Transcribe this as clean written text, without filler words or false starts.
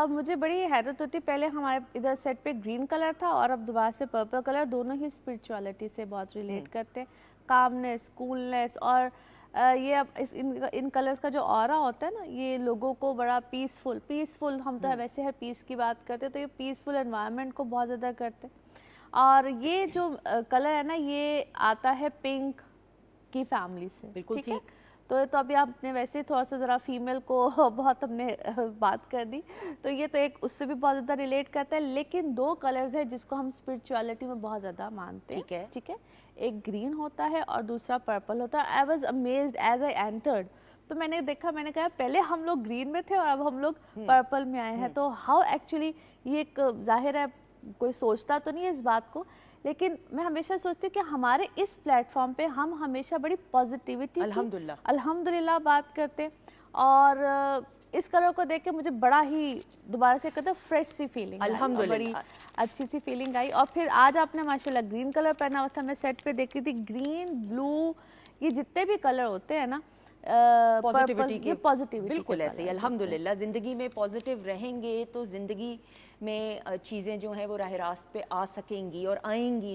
اب مجھے بڑی حیرت ہوتی، پہلے ہمارے ادھر سیٹ پہ گرین کلر تھا اور اب دوبارہ سے پرپل کلر، دونوں ہی اسپرچولیٹی سے بہت ریلیٹ کرتے ہیں، کامنس، کولنس، اور یہ اب ان کلرز کا جو آرا ہوتا ہے نا، یہ لوگوں کو بڑا پیسفل، ہم تو ویسے ہر پیس کی بات کرتے تو یہ پیسفل انوائرمنٹ کو بہت زیادہ کرتے. اور یہ جو کلر ہے نا، یہ آتا ہے پنک کی فیملی سے. بالکل ٹھیک. تو ابھی آپ نے ویسے تھوڑا سا ذرا فیمیل کو بہت ہم نے بات کر دی، تو یہ تو ایک اس سے بھی بہت زیادہ ریلیٹ کرتا ہے. لیکن دو کلرز ہیں جس کو ہم اسپرچولیٹی میں بہت زیادہ مانتے ہیں. ٹھیک ہے، ایک گرین ہوتا ہے اور دوسرا پرپل ہوتا ہے. I was amazed as I entered, تو میں نے دیکھا، میں نے کہا پہلے ہم لوگ گرین میں تھے اور اب ہم لوگ پرپل میں آئے ہیں. تو ہاؤ ایکچولی یہ ایک ظاہر ہے کوئی سوچتا تو نہیں ہے اس بات کو، لیکن میں ہمیشہ سوچتی ہوں کہ ہمارے اس پلیٹ فارم پہ ہم ہمیشہ بڑی پازیٹیوٹی الحمدللہ بات کرتے، اور اس کلر کو دیکھ کے مجھے بڑا ہی دوبارہ سے کہتے ہیں فریش سی فیلنگ آئی، بڑی اچھی سی فیلنگ آئی. اور پھر آج آپ نے ماشاءاللہ گرین کلر پہنا ہوا تھا، میں سیٹ پہ دیکھ رہی تھی گرین، بلو، یہ جتنے بھی کلر ہوتے ہیں نا پازیٹیوٹی کے، بالکل ایسے ہی الحمدللہ زندگی میں پازیٹیو رہیں گے تو زندگی میں چیزیں جو ہیں وہ راہ راست پہ آ سکیں گی اور آئیں گی.